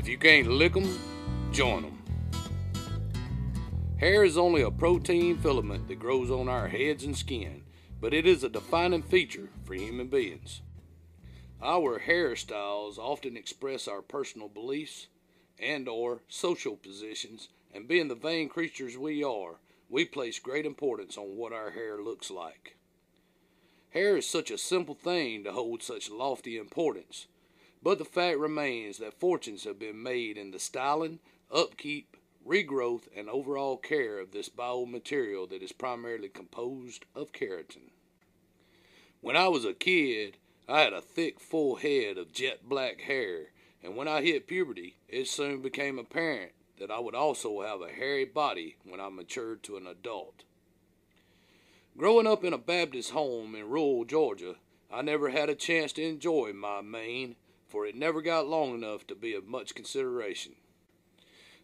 If you can't lick 'em, join 'em. Hair is only a protein filament that grows on our heads and skin, but it is a defining feature for human beings. Our hairstyles often express our personal beliefs and or social positions, and being the vain creatures we are, we place great importance on what our hair looks like. Hair is such a simple thing to hold such lofty importance, but the fact remains that fortunes have been made in the styling, upkeep, regrowth, and overall care of this biomaterial that is primarily composed of keratin. When I was a kid, I had a thick, full head of jet black hair, and when I hit puberty, it soon became apparent that I would also have a hairy body when I matured to an adult. Growing up in a Baptist home in rural Georgia, I never had a chance to enjoy my mane, for it never got long enough to be of much consideration.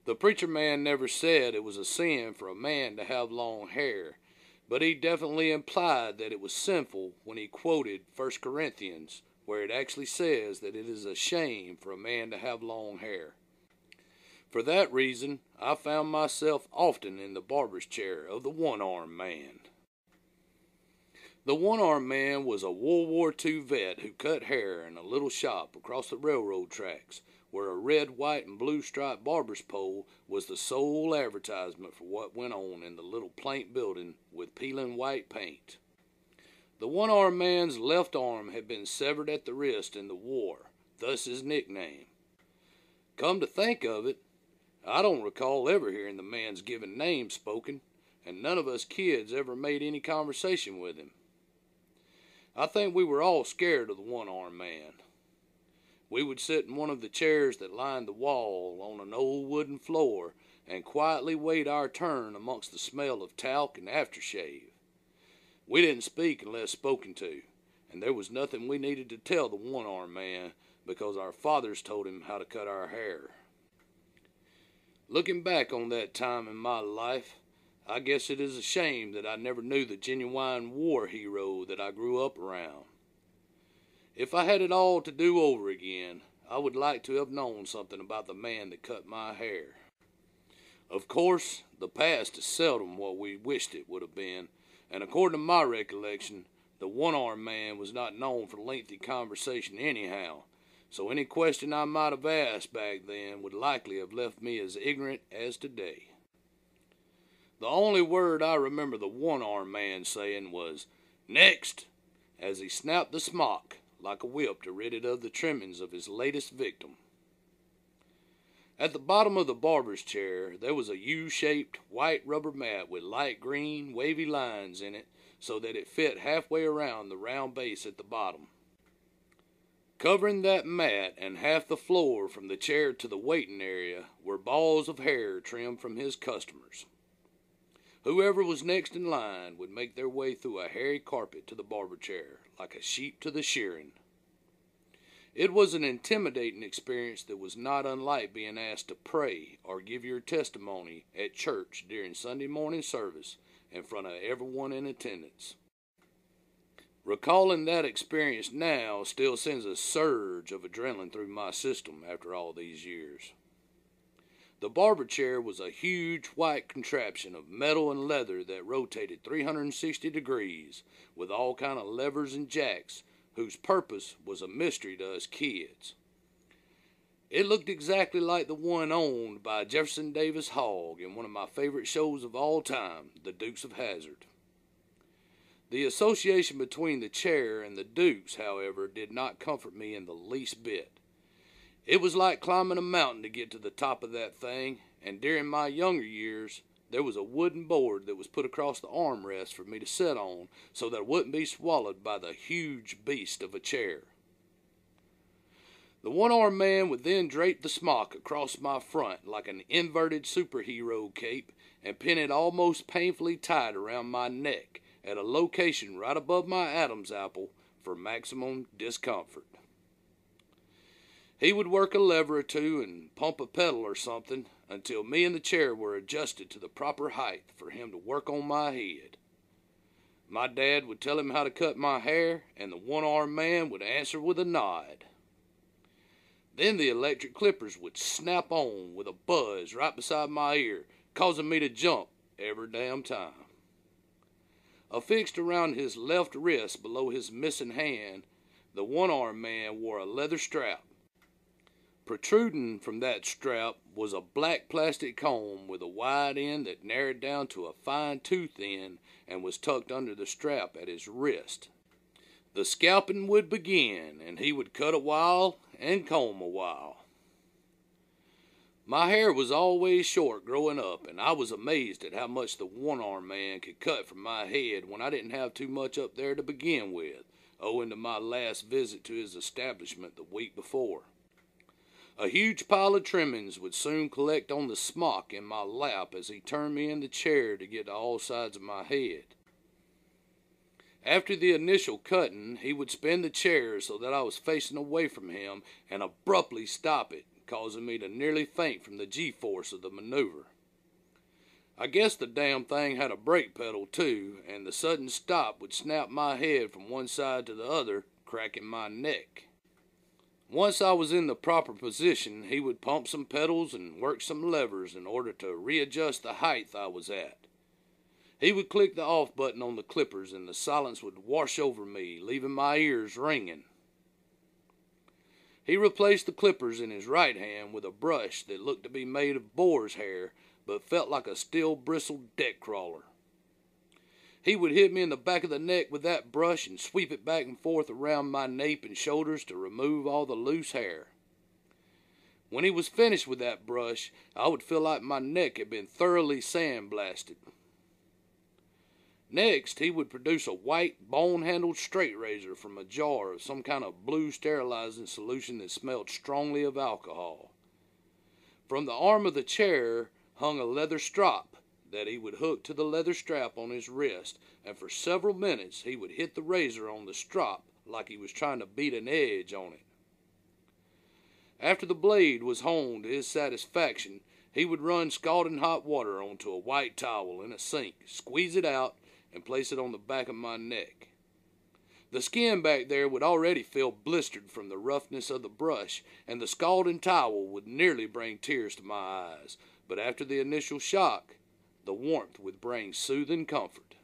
The preacher man never said it was a sin for a man to have long hair, but he definitely implied that it was sinful when he quoted 1 Corinthians, where it actually says that it is a shame for a man to have long hair. For that reason, I found myself often in the barber's chair of the one-armed man. The one-armed man was a World War II vet who cut hair in a little shop across the railroad tracks, where a red, white, and blue striped barber's pole was the sole advertisement for what went on in the little plank building with peeling white paint. The one-armed man's left arm had been severed at the wrist in the war, thus his nickname. Come to think of it, I don't recall ever hearing the man's given name spoken, and none of us kids ever made any conversation with him. I think we were all scared of the one-armed man. We would sit in one of the chairs that lined the wall on an old wooden floor and quietly wait our turn amongst the smell of talc and aftershave. We didn't speak unless spoken to, and there was nothing we needed to tell the one-armed man because our fathers told him how to cut our hair. Looking back on that time in my life, I guess it is a shame that I never knew the genuine war hero that I grew up around. If I had it all to do over again, I would like to have known something about the man that cut my hair. Of course, the past is seldom what we wished it would have been, and according to my recollection, the one-armed man was not known for lengthy conversation anyhow, so any question I might have asked back then would likely have left me as ignorant as today. The only word I remember the one-armed man saying was, "Next," as he snapped the smock like a whip to rid it of the trimmings of his latest victim. At the bottom of the barber's chair, there was a U-shaped white rubber mat with light green, wavy lines in it so that it fit halfway around the round base at the bottom. Covering that mat and half the floor from the chair to the waiting area were balls of hair trimmed from his customers. Whoever was next in line would make their way through a hairy carpet to the barber chair, like a sheep to the shearing. It was an intimidating experience that was not unlike being asked to pray or give your testimony at church during Sunday morning service in front of everyone in attendance. Recalling that experience now still sends a surge of adrenaline through my system after all these years. The barber chair was a huge white contraption of metal and leather that rotated 360 degrees with all kind of levers and jacks whose purpose was a mystery to us kids. It looked exactly like the one owned by Jefferson Davis Hogg in one of my favorite shows of all time, The Dukes of Hazzard. The association between the chair and the Dukes, however, did not comfort me in the least bit. It was like climbing a mountain to get to the top of that thing, and during my younger years, there was a wooden board that was put across the armrest for me to sit on so that it wouldn't be swallowed by the huge beast of a chair. The one-armed man would then drape the smock across my front like an inverted superhero cape and pin it almost painfully tight around my neck at a location right above my Adam's apple for maximum discomfort. He would work a lever or two and pump a pedal or something until me and the chair were adjusted to the proper height for him to work on my head. My dad would tell him how to cut my hair, and the one-armed man would answer with a nod. Then the electric clippers would snap on with a buzz right beside my ear, causing me to jump every damn time. Affixed around his left wrist below his missing hand, the one-armed man wore a leather strap. Protruding from that strap was a black plastic comb with a wide end that narrowed down to a fine tooth end and was tucked under the strap at his wrist. The scalping would begin, and he would cut a while and comb a while. My hair was always short growing up, and I was amazed at how much the one-armed man could cut from my head when I didn't have too much up there to begin with, owing to my last visit to his establishment the week before. A huge pile of trimmings would soon collect on the smock in my lap as he turned me in the chair to get to all sides of my head. After the initial cutting, he would spin the chair so that I was facing away from him and abruptly stop it, causing me to nearly faint from the G-force of the maneuver. I guess the damn thing had a brake pedal too, and the sudden stop would snap my head from one side to the other, cracking my neck. Once I was in the proper position, he would pump some pedals and work some levers in order to readjust the height I was at. He would click the off button on the clippers and the silence would wash over me, leaving my ears ringing. He replaced the clippers in his right hand with a brush that looked to be made of boar's hair but felt like a steel-bristled deck crawler. He would hit me in the back of the neck with that brush and sweep it back and forth around my nape and shoulders to remove all the loose hair. When he was finished with that brush, I would feel like my neck had been thoroughly sandblasted. Next, he would produce a white, bone-handled straight razor from a jar of some kind of blue sterilizing solution that smelled strongly of alcohol. From the arm of the chair hung a leather strop that he would hook to the leather strap on his wrist, and for several minutes he would hit the razor on the strop like he was trying to beat an edge on it. After the blade was honed to his satisfaction, he would run scalding hot water onto a white towel in a sink, squeeze it out, and place it on the back of my neck. The skin back there would already feel blistered from the roughness of the brush, and the scalding towel would nearly bring tears to my eyes, but after the initial shock, the warmth would bring soothing comfort.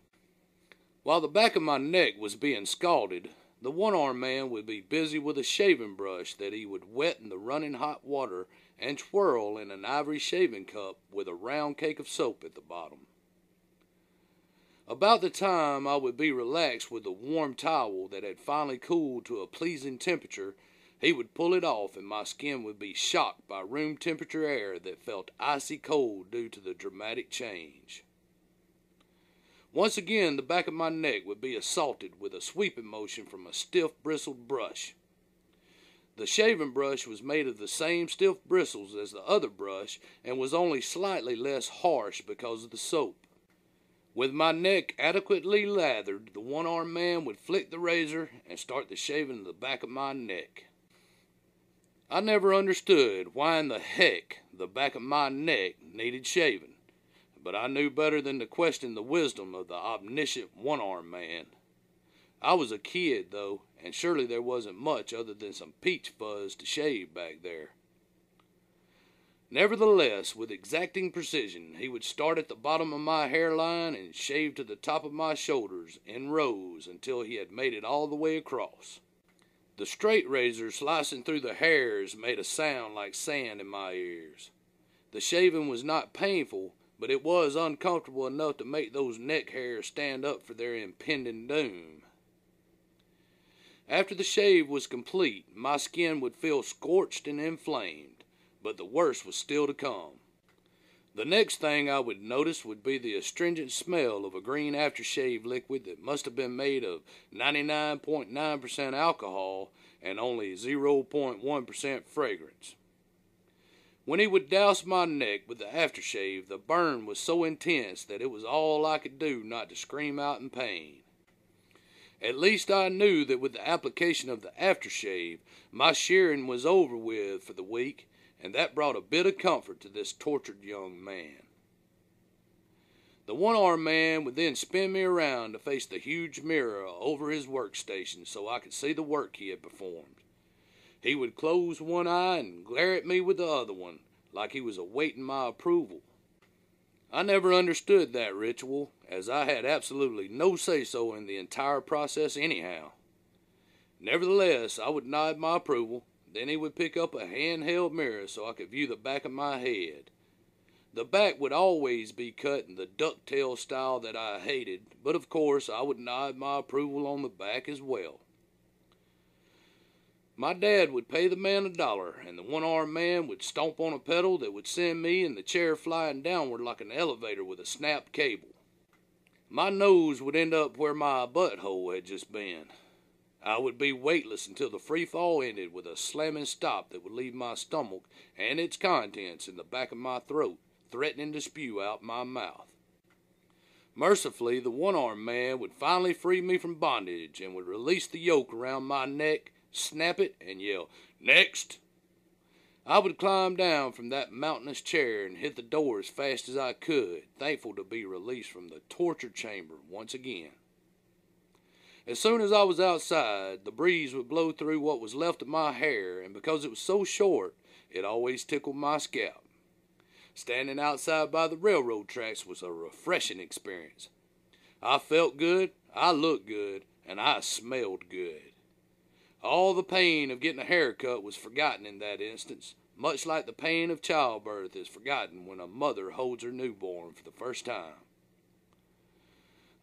While the back of my neck was being scalded, the one-armed man would be busy with a shaving brush that he would wet in the running hot water and twirl in an ivory shaving cup with a round cake of soap at the bottom. About the time I would be relaxed with the warm towel that had finally cooled to a pleasing temperature, he would pull it off and my skin would be shocked by room temperature air that felt icy cold due to the dramatic change. Once again, the back of my neck would be assaulted with a sweeping motion from a stiff bristled brush. The shaving brush was made of the same stiff bristles as the other brush and was only slightly less harsh because of the soap. With my neck adequately lathered, the one-armed man would flick the razor and start the shaving of the back of my neck. I never understood why in the heck the back of my neck needed shaving, but I knew better than to question the wisdom of the omniscient one-armed man. I was a kid, though, and surely there wasn't much other than some peach fuzz to shave back there. Nevertheless, with exacting precision, he would start at the bottom of my hairline and shave to the top of my shoulders in rows until he had made it all the way across. The straight razor slicing through the hairs made a sound like sand in my ears. The shaving was not painful, but it was uncomfortable enough to make those neck hairs stand up for their impending doom. After the shave was complete, my skin would feel scorched and inflamed, but the worst was still to come. The next thing I would notice would be the astringent smell of a green aftershave liquid that must have been made of 99.9% alcohol and only 0.1% fragrance. When he would douse my neck with the aftershave, the burn was so intense that it was all I could do not to scream out in pain. At least I knew that with the application of the aftershave, my shearing was over with for the week, and that brought a bit of comfort to this tortured young man. The one-armed man would then spin me around to face the huge mirror over his workstation so I could see the work he had performed. He would close one eye and glare at me with the other one, like he was awaiting my approval. I never understood that ritual, as I had absolutely no say-so in the entire process anyhow. Nevertheless, I would nod my approval, then he would pick up a handheld mirror so I could view the back of my head. The back would always be cut in the ducktail style that I hated, but of course I would nod my approval on the back as well. My dad would pay the man $1, and the one-armed man would stomp on a pedal that would send me and the chair flying downward like an elevator with a snapped cable. My nose would end up where my butthole had just been. I would be weightless until the free fall ended with a slamming stop that would leave my stomach and its contents in the back of my throat, threatening to spew out my mouth. Mercifully, the one-armed man would finally free me from bondage and would release the yoke around my neck, snap it, and yell, "Next!" I would climb down from that mountainous chair and hit the door as fast as I could, thankful to be released from the torture chamber once again. As soon as I was outside, the breeze would blow through what was left of my hair, and because it was so short, it always tickled my scalp. Standing outside by the railroad tracks was a refreshing experience. I felt good, I looked good, and I smelled good. All the pain of getting a haircut was forgotten in that instance, much like the pain of childbirth is forgotten when a mother holds her newborn for the first time.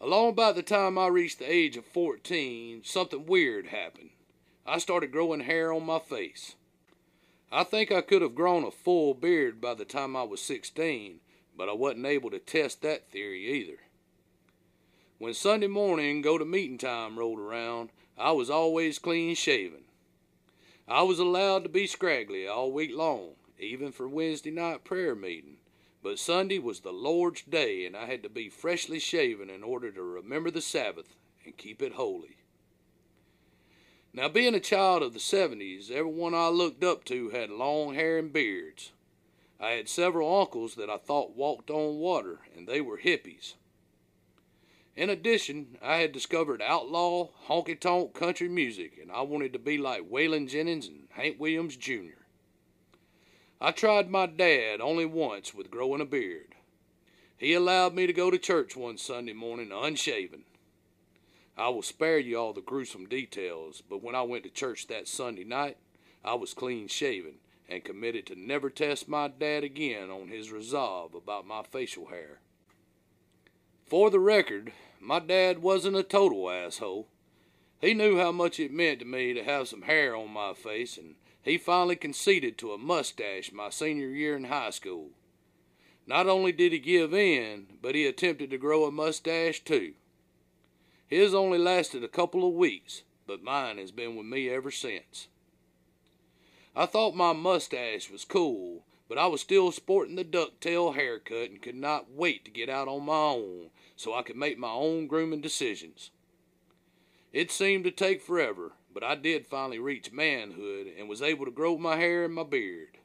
Along about the time I reached the age of 14, something weird happened. I started growing hair on my face. I think I could have grown a full beard by the time I was 16, but I wasn't able to test that theory either. When Sunday morning go-to-meeting time rolled around, I was always clean shaven. I was allowed to be scraggly all week long, even for Wednesday night prayer meeting, but Sunday was the Lord's day and I had to be freshly shaven in order to remember the Sabbath and keep it holy. Now, being a child of the 70s, everyone I looked up to had long hair and beards. I had several uncles that I thought walked on water, and they were hippies. In addition, I had discovered outlaw, honky-tonk country music, and I wanted to be like Waylon Jennings and Hank Williams Jr. I tried my dad only once with growing a beard. He allowed me to go to church one Sunday morning unshaven. I will spare you all the gruesome details, but when I went to church that Sunday night, I was clean shaven and committed to never test my dad again on his resolve about my facial hair. For the record, my dad wasn't a total asshole. He knew how much it meant to me to have some hair on my face, and he finally conceded to a mustache my senior year in high school. Not only did he give in, but he attempted to grow a mustache too. His only lasted a couple of weeks, but mine has been with me ever since. I thought my mustache was cool, but I was still sporting the ducktail haircut and could not wait to get out on my own so I could make my own grooming decisions. It seemed to take forever, but I did finally reach manhood and was able to grow my hair and my beard.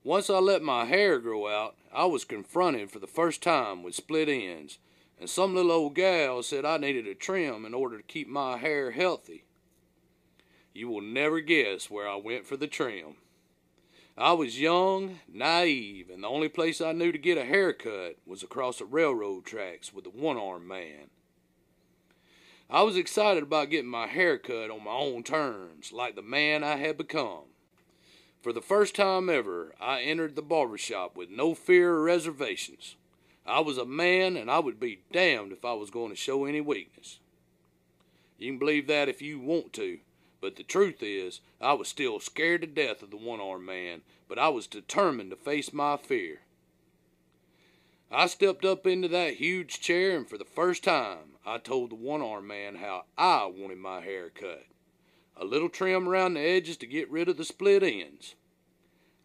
Once I let my hair grow out, I was confronted for the first time with split ends, and some little old gal said I needed a trim in order to keep my hair healthy. You will never guess where I went for the trim. I was young, naive, and the only place I knew to get a haircut was across the railroad tracks with the one-armed man. I was excited about getting my hair cut on my own terms, like the man I had become. For the first time ever, I entered the barbershop with no fear or reservations. I was a man, and I would be damned if I was going to show any weakness. You can believe that if you want to, but the truth is, I was still scared to death of the one-armed man, but I was determined to face my fear. I stepped up into that huge chair, and for the first time, I told the one-armed man how I wanted my hair cut. A little trim around the edges to get rid of the split ends.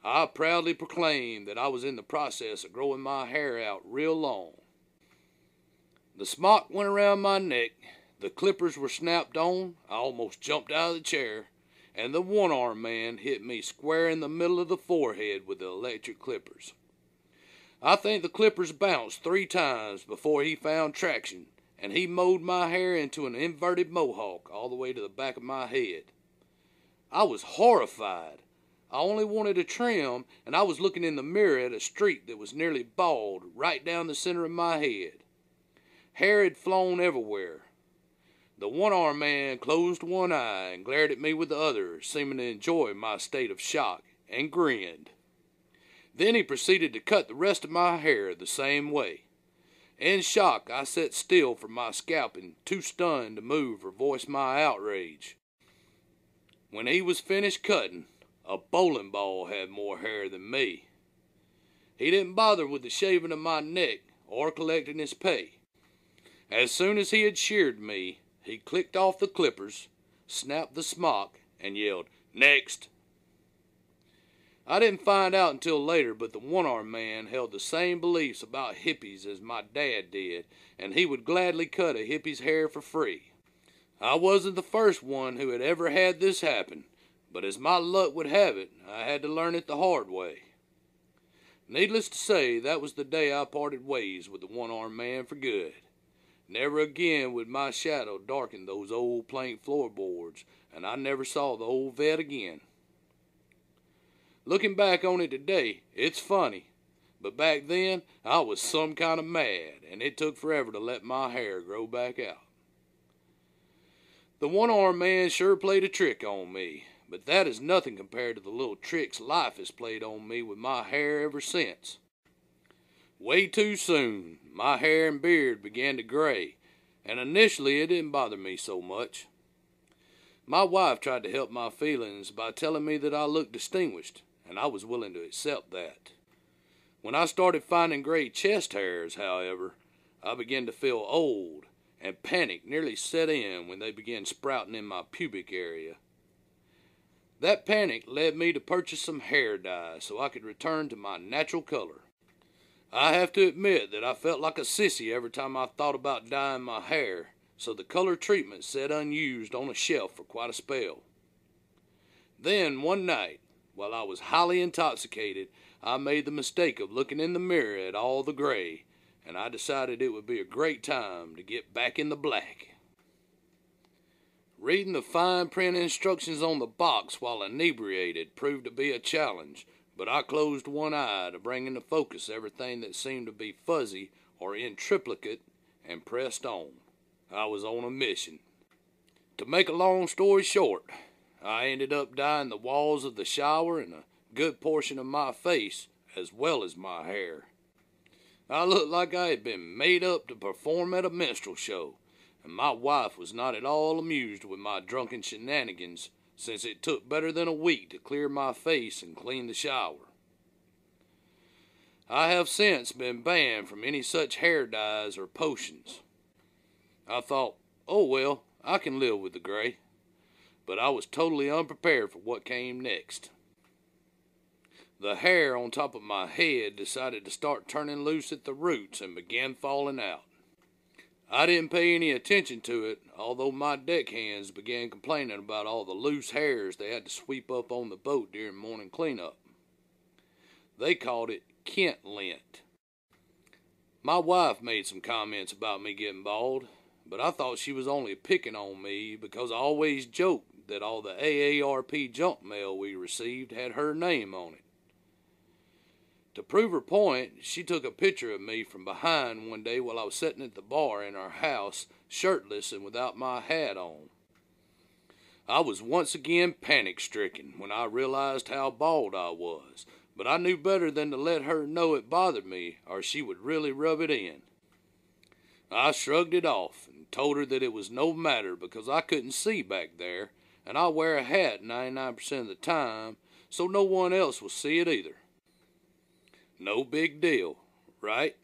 I proudly proclaimed that I was in the process of growing my hair out real long. The smock went around my neck, the clippers were snapped on, I almost jumped out of the chair, and the one-armed man hit me square in the middle of the forehead with the electric clippers. I think the clippers bounced 3 times before he found traction, and he mowed my hair into an inverted mohawk all the way to the back of my head. I was horrified. I only wanted a trim, and I was looking in the mirror at a streak that was nearly bald right down the center of my head. Hair had flown everywhere. The one-armed man closed one eye and glared at me with the other, seeming to enjoy my state of shock, and grinned. Then he proceeded to cut the rest of my hair the same way. In shock, I sat still for my scalping, too stunned to move or voice my outrage. When he was finished cutting, a bowling ball had more hair than me. He didn't bother with the shaving of my neck or collecting his pay. As soon as he had sheared me, he clicked off the clippers, snapped the smock, and yelled, "Next!" I didn't find out until later, but the one-armed man held the same beliefs about hippies as my dad did, and he would gladly cut a hippie's hair for free. I wasn't the first one who had ever had this happen, but as my luck would have it, I had to learn it the hard way. Needless to say, that was the day I parted ways with the one-armed man for good. Never again would my shadow darken those old plank floorboards, and I never saw the old vet again. Looking back on it today, it's funny, but back then I was some kind of mad, and it took forever to let my hair grow back out. The one-armed man sure played a trick on me, but that is nothing compared to the little tricks life has played on me with my hair ever since. Way too soon, my hair and beard began to gray, and initially it didn't bother me so much. My wife tried to help my feelings by telling me that I looked distinguished, and I was willing to accept that. When I started finding gray chest hairs, however, I began to feel old, and panic nearly set in when they began sprouting in my pubic area. That panic led me to purchase some hair dye so I could return to my natural color. I have to admit that I felt like a sissy every time I thought about dyeing my hair, so the color treatment sat unused on a shelf for quite a spell. Then, one night, while I was highly intoxicated, I made the mistake of looking in the mirror at all the gray, and I decided it would be a great time to get back in the black. Reading the fine print instructions on the box while inebriated proved to be a challenge, but I closed one eye to bring into focus everything that seemed to be fuzzy or in triplicate and pressed on. I was on a mission. To make a long story short, I ended up dyeing the walls of the shower and a good portion of my face as well as my hair. I looked like I had been made up to perform at a minstrel show, and my wife was not at all amused with my drunken shenanigans, since it took better than a week to clear my face and clean the shower. I have since been banned from any such hair dyes or potions. I thought, oh well, I can live with the gray, but I was totally unprepared for what came next. The hair on top of my head decided to start turning loose at the roots and began falling out. I didn't pay any attention to it, although my deckhands began complaining about all the loose hairs they had to sweep up on the boat during morning cleanup. They called it Kent lint. My wife made some comments about me getting bald, but I thought she was only picking on me because I always joked that all the AARP junk mail we received had her name on it. To prove her point, she took a picture of me from behind one day while I was sitting at the bar in our house, shirtless and without my hat on. I was once again panic-stricken when I realized how bald I was, but I knew better than to let her know it bothered me, or she would really rub it in. I shrugged it off and told her that it was no matter because I couldn't see back there, and I wear a hat 99% of the time, so no one else will see it either. No big deal, right?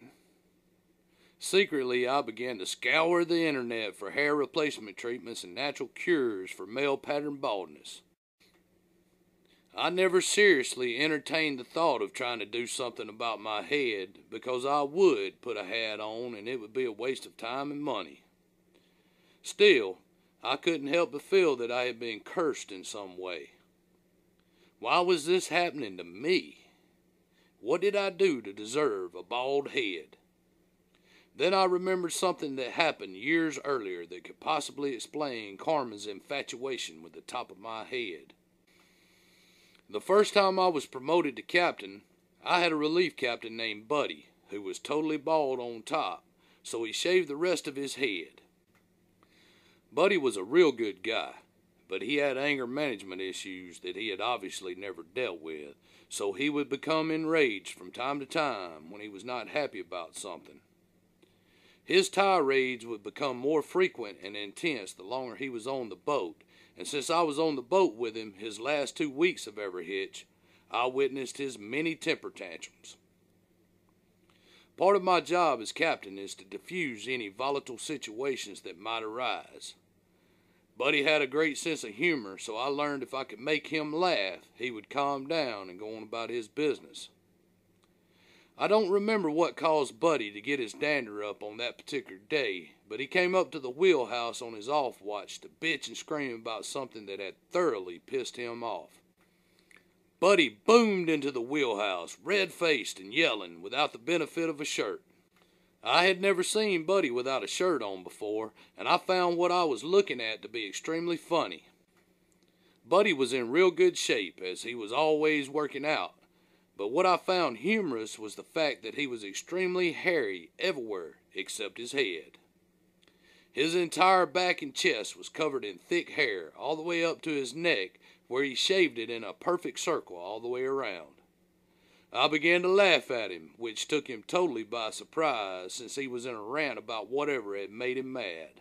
Secretly, I began to scour the internet for hair replacement treatments and natural cures for male pattern baldness. I never seriously entertained the thought of trying to do something about my head because I would put a hat on and it would be a waste of time and money. Still, I couldn't help but feel that I had been cursed in some way. Why was this happening to me? What did I do to deserve a bald head? Then I remembered something that happened years earlier that could possibly explain Carmen's infatuation with the top of my head. The first time I was promoted to captain, I had a relief captain named Buddy, who was totally bald on top, so he shaved the rest of his head. Buddy was a real good guy, but he had anger management issues that he had obviously never dealt with, so he would become enraged from time to time when he was not happy about something. His tirades would become more frequent and intense the longer he was on the boat, and since I was on the boat with him his last 2 weeks of every hitch, I witnessed his many temper tantrums. Part of my job as captain is to diffuse any volatile situations that might arise. Buddy had a great sense of humor, so I learned if I could make him laugh, he would calm down and go on about his business. I don't remember what caused Buddy to get his dander up on that particular day, but he came up to the wheelhouse on his off watch to bitch and scream about something that had thoroughly pissed him off. Buddy boomed into the wheelhouse, red-faced and yelling, without the benefit of a shirt. I had never seen Buddy without a shirt on before, and I found what I was looking at to be extremely funny. Buddy was in real good shape, as he was always working out, but what I found humorous was the fact that he was extremely hairy everywhere except his head. His entire back and chest was covered in thick hair all the way up to his neck, where he shaved it in a perfect circle all the way around. I began to laugh at him, which took him totally by surprise since he was in a rant about whatever had made him mad.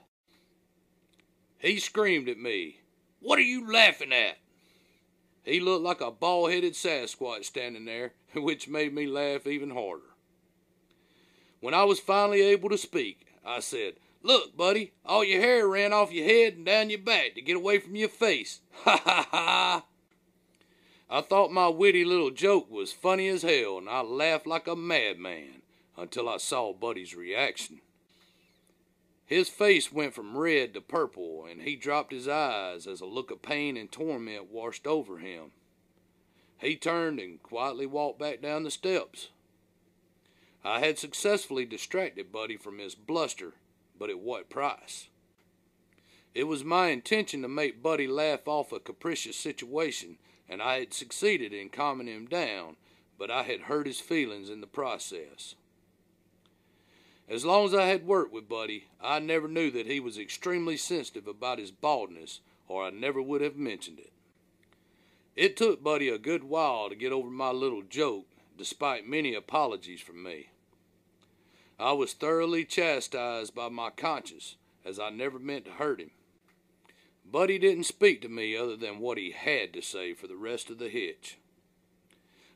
He screamed at me, "What are you laughing at?" He looked like a bald-headed Sasquatch standing there, which made me laugh even harder. When I was finally able to speak, I said, "Look, Buddy, all your hair ran off your head and down your back to get away from your face. Ha ha ha!" I thought my witty little joke was funny as hell, and I laughed like a madman until I saw Buddy's reaction. His face went from red to purple, and he dropped his eyes as a look of pain and torment washed over him. He turned and quietly walked back down the steps. I had successfully distracted Buddy from his bluster, but at what price? It was my intention to make Buddy laugh off a capricious situation, and I had succeeded in calming him down, but I had hurt his feelings in the process. As long as I had worked with Buddy, I never knew that he was extremely sensitive about his baldness, or I never would have mentioned it. It took Buddy a good while to get over my little joke, despite many apologies from me. I was thoroughly chastised by my conscience, as I never meant to hurt him. Buddy didn't speak to me other than what he had to say for the rest of the hitch.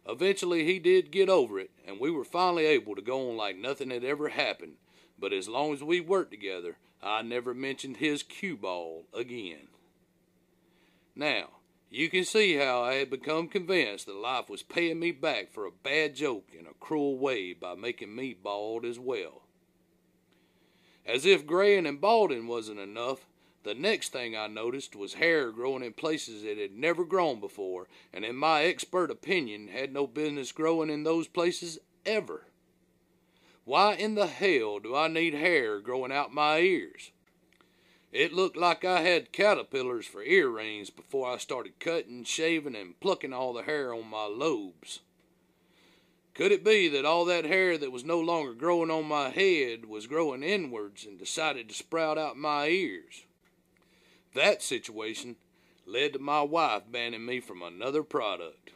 Eventually he did get over it, and we were finally able to go on like nothing had ever happened, but as long as we worked together, I never mentioned his cue ball again. Now, you can see how I had become convinced that life was paying me back for a bad joke in a cruel way by making me bald as well. As if graying and balding wasn't enough, the next thing I noticed was hair growing in places it had never grown before, and in my expert opinion had no business growing in those places ever. Why in the hell do I need hair growing out my ears? It looked like I had caterpillars for earrings before I started cutting, shaving, and plucking all the hair on my lobes. Could it be that all that hair that was no longer growing on my head was growing inwards and decided to sprout out my ears? That situation led to my wife banning me from another product.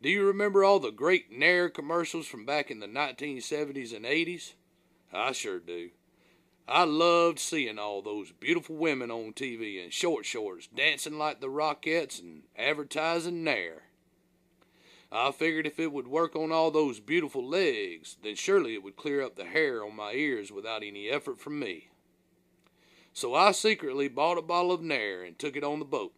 Do you remember all the great Nair commercials from back in the 1970s and 80s? I sure do. I loved seeing all those beautiful women on TV in short shorts dancing like the Rockettes and advertising Nair. I figured if it would work on all those beautiful legs, then surely it would clear up the hair on my ears without any effort from me. So I secretly bought a bottle of Nair and took it on the boat.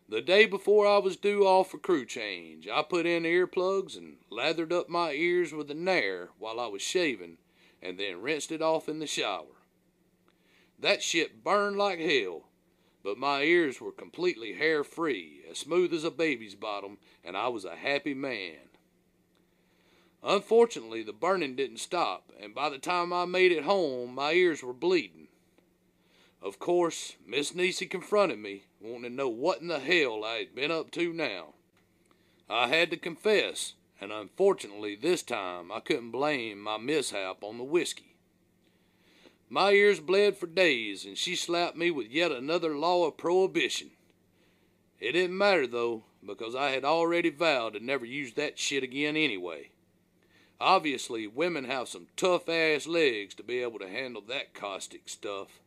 The day before I was due off for crew change, I put in earplugs and lathered up my ears with the Nair while I was shaving, and then rinsed it off in the shower. That shit burned like hell, but my ears were completely hair-free, as smooth as a baby's bottom, and I was a happy man. Unfortunately, the burning didn't stop, and by the time I made it home, my ears were bleeding. Of course, Miss Niecy confronted me, wanting to know what in the hell I had been up to now. I had to confess, and unfortunately this time I couldn't blame my mishap on the whiskey. My ears bled for days, and she slapped me with yet another law of prohibition. It didn't matter, though, because I had already vowed to never use that shit again anyway. Obviously, women have some tough-ass legs to be able to handle that caustic stuff.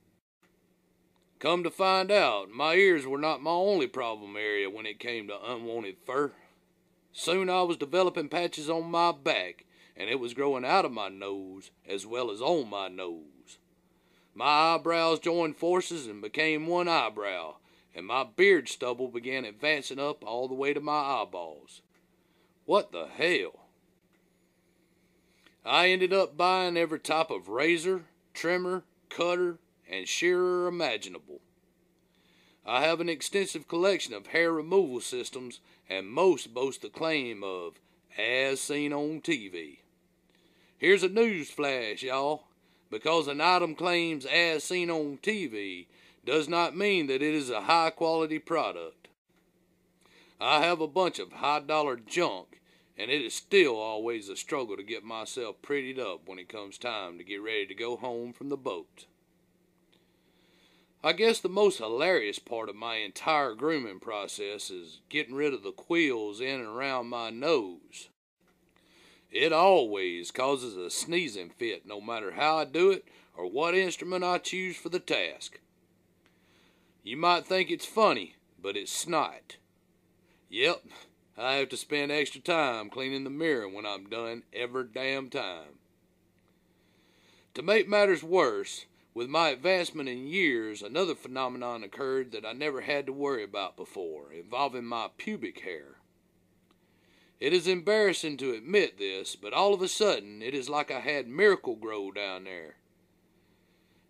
Come to find out, my ears were not my only problem area when it came to unwanted fur. Soon I was developing patches on my back, and it was growing out of my nose as well as on my nose. My eyebrows joined forces and became one eyebrow, and my beard stubble began advancing up all the way to my eyeballs. What the hell? I ended up buying every type of razor, trimmer, cutter, and shearer imaginable. I have an extensive collection of hair removal systems, and most boast the claim of as seen on TV. Here's a news flash, y'all. Because an item claims as seen on TV does not mean that it is a high-quality product. I have a bunch of high-dollar junk, and it is still always a struggle to get myself prettied up when it comes time to get ready to go home from the boat. I guess the most hilarious part of my entire grooming process is getting rid of the quills in and around my nose. It always causes a sneezing fit no matter how I do it or what instrument I choose for the task. You might think it's funny, but it's not. Yep, I have to spend extra time cleaning the mirror when I'm done every damn time. To make matters worse, with my advancement in years, another phenomenon occurred that I never had to worry about before, involving my pubic hair. It is embarrassing to admit this, but all of a sudden, it is like I had miracle grow down there.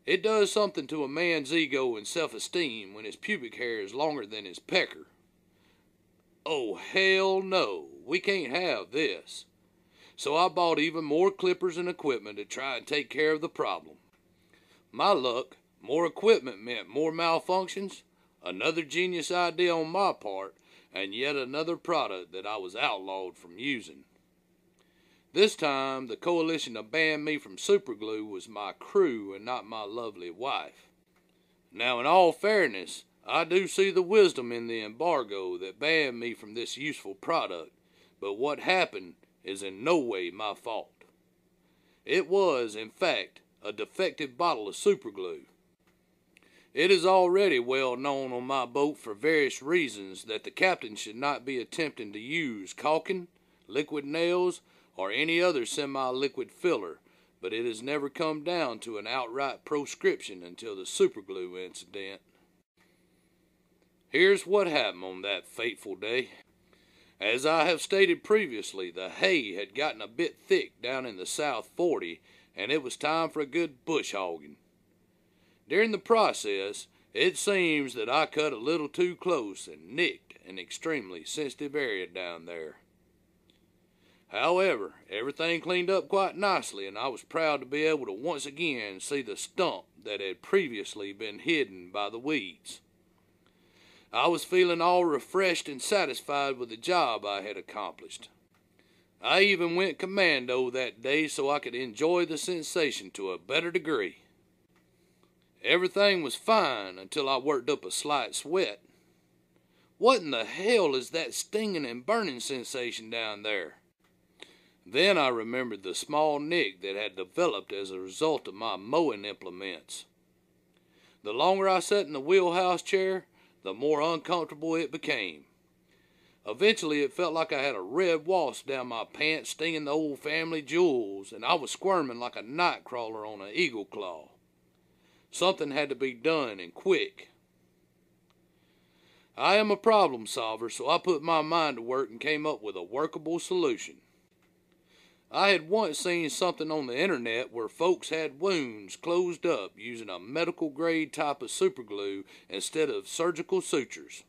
It does something to a man's ego and self-esteem when his pubic hair is longer than his pecker. Oh, hell no, we can't have this. So I bought even more clippers and equipment to try and take care of the problem. My luck, more equipment meant more malfunctions, another genius idea on my part, and yet another product that I was outlawed from using. This time, the coalition that banned me from superglue was my crew and not my lovely wife. Now, in all fairness, I do see the wisdom in the embargo that banned me from this useful product, but what happened is in no way my fault. It was, in fact, a defective bottle of superglue. It is already well known on my boat for various reasons that the captain should not be attempting to use caulking, liquid nails, or any other semi-liquid filler, but it has never come down to an outright proscription until the superglue incident. Here's what happened on that fateful day. As I have stated previously, the hay had gotten a bit thick down in the South 40, and it was time for a good bush hogging. During the process, it seems that I cut a little too close and nicked an extremely sensitive area down there. However, everything cleaned up quite nicely, and I was proud to be able to once again see the stump that had previously been hidden by the weeds. I was feeling all refreshed and satisfied with the job I had accomplished. I even went commando that day so I could enjoy the sensation to a better degree. Everything was fine until I worked up a slight sweat. What in the hell is that stinging and burning sensation down there? Then I remembered the small nick that had developed as a result of my mowing implements. The longer I sat in the wheelhouse chair, the more uncomfortable it became. Eventually it felt like I had a red wasp down my pants stinging the old family jewels, and I was squirming like a night crawler on an eagle claw. Something had to be done, and quick. I am a problem solver, so I put my mind to work and came up with a workable solution. I had once seen something on the internet where folks had wounds closed up using a medical grade type of superglue instead of surgical sutures.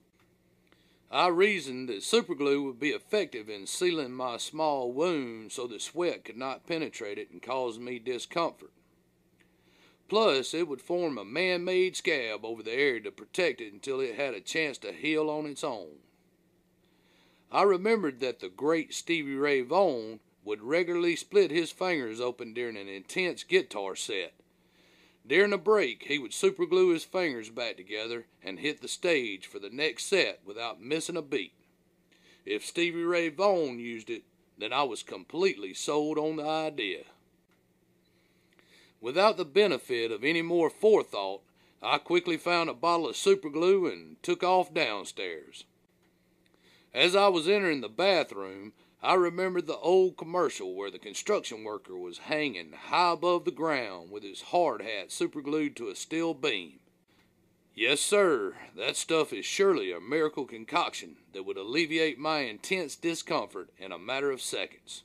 I reasoned that superglue would be effective in sealing my small wound so that sweat could not penetrate it and cause me discomfort. Plus, it would form a man-made scab over the area to protect it until it had a chance to heal on its own. I remembered that the great Stevie Ray Vaughan would regularly split his fingers open during an intense guitar set. During a break, he would superglue his fingers back together and hit the stage for the next set without missing a beat. If Stevie Ray Vaughan used it, then I was completely sold on the idea. Without the benefit of any more forethought, I quickly found a bottle of superglue and took off downstairs. As I was entering the bathroom, I remembered the old commercial where the construction worker was hanging high above the ground with his hard hat superglued to a steel beam. Yes, sir, that stuff is surely a miracle concoction that would alleviate my intense discomfort in a matter of seconds.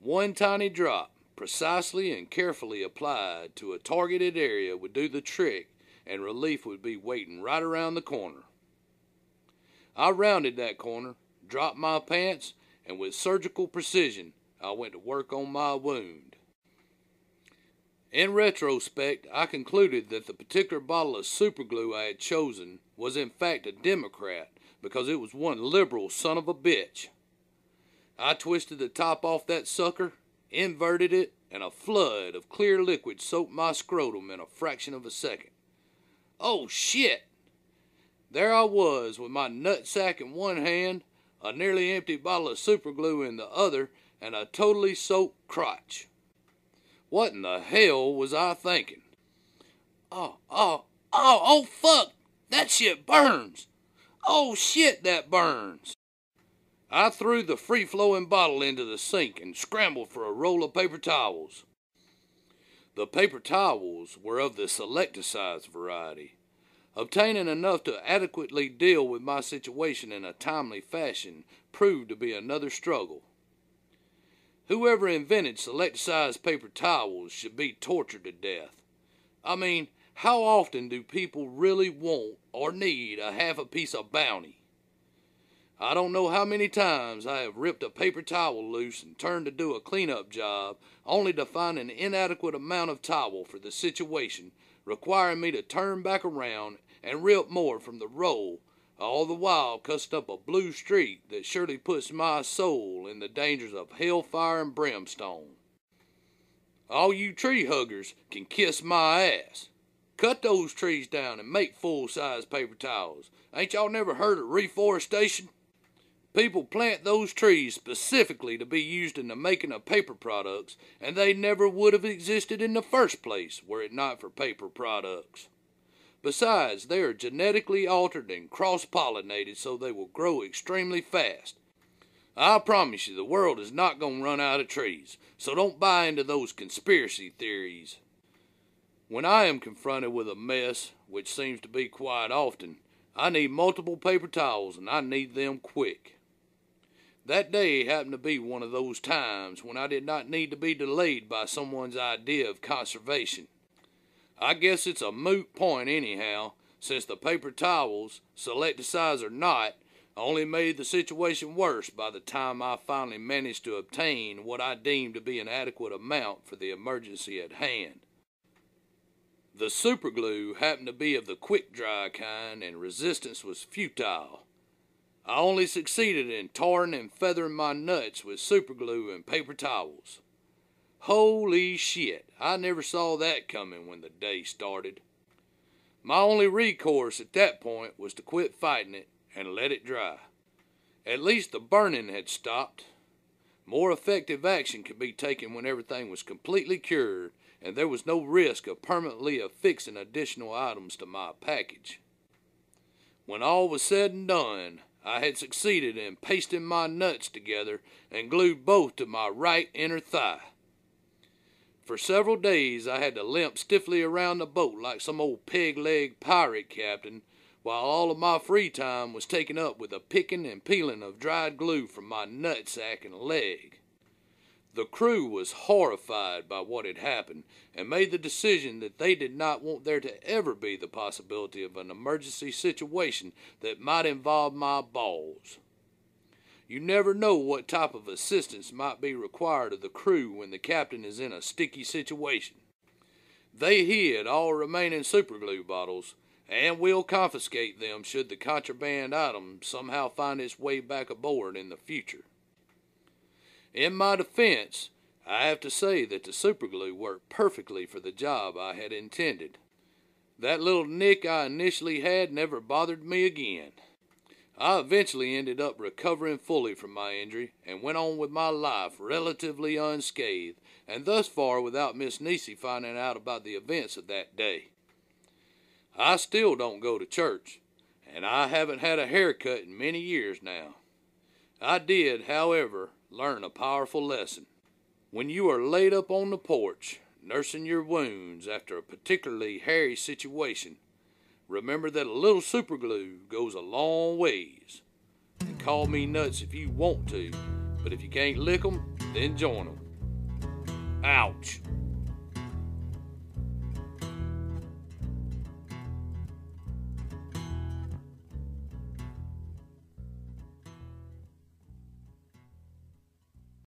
One tiny drop, precisely and carefully applied to a targeted area, would do the trick, and relief would be waiting right around the corner. I rounded that corner, dropped my pants, and with surgical precision, I went to work on my wound. In retrospect, I concluded that the particular bottle of superglue I had chosen was in fact a Democrat because it was one liberal son of a bitch. I twisted the top off that sucker, inverted it, and a flood of clear liquid soaked my scrotum in a fraction of a second. Oh shit! There I was with my nutsack in one hand, a nearly empty bottle of superglue in the other, and a totally soaked crotch. What in the hell was I thinking? Oh, fuck! That shit burns! Oh shit, that burns! I threw the free-flowing bottle into the sink and scrambled for a roll of paper towels. The paper towels were of the selecticized variety. Obtaining enough to adequately deal with my situation in a timely fashion proved to be another struggle. Whoever invented selecticized paper towels should be tortured to death. I mean, how often do people really want or need a half a piece of bounty? I don't know how many times I have ripped a paper towel loose and turned to do a cleanup job only to find an inadequate amount of towel for the situation, requiring me to turn back around and rip more from the roll, all the while cussed up a blue streak that surely puts my soul in the dangers of hellfire and brimstone. All you tree huggers can kiss my ass. Cut those trees down and make full-size paper towels. Ain't y'all never heard of reforestation? People plant those trees specifically to be used in the making of paper products, and they never would have existed in the first place were it not for paper products. Besides, they are genetically altered and cross-pollinated so they will grow extremely fast. I promise you the world is not going to run out of trees, so don't buy into those conspiracy theories. When I am confronted with a mess, which seems to be quite often, I need multiple paper towels and I need them quick. That day happened to be one of those times when I did not need to be delayed by someone's idea of conservation. I guess it's a moot point anyhow, since the paper towels, selecticized or not, only made the situation worse by the time I finally managed to obtain what I deemed to be an adequate amount for the emergency at hand. The superglue happened to be of the quick-dry kind, and resistance was futile. I only succeeded in tarring and feathering my nuts with superglue and paper towels. Holy shit, I never saw that coming when the day started. My only recourse at that point was to quit fighting it and let it dry. At least the burning had stopped. More effective action could be taken when everything was completely cured and there was no risk of permanently affixing additional items to my package. When all was said and done, I had succeeded in pasting my nuts together and glued both to my right inner thigh. For several days I had to limp stiffly around the boat like some old peg-legged pirate captain, while all of my free time was taken up with the picking and peeling of dried glue from my nutsack and leg. The crew was horrified by what had happened and made the decision that they did not want there to ever be the possibility of an emergency situation that might involve my balls. You never know what type of assistance might be required of the crew when the captain is in a sticky situation. They hid all remaining superglue bottles, and will confiscate them should the contraband item somehow find its way back aboard in the future. In my defense, I have to say that the superglue worked perfectly for the job I had intended. That little nick I initially had never bothered me again. I eventually ended up recovering fully from my injury and went on with my life relatively unscathed, and thus far without Miss Nisi finding out about the events of that day. I still don't go to church, and I haven't had a haircut in many years now. I did, however, learn a powerful lesson. When you are laid up on the porch, nursing your wounds after a particularly hairy situation, remember that a little superglue goes a long ways. And call me nuts if you want to, but if you can't lick 'em, then join 'em. Ouch.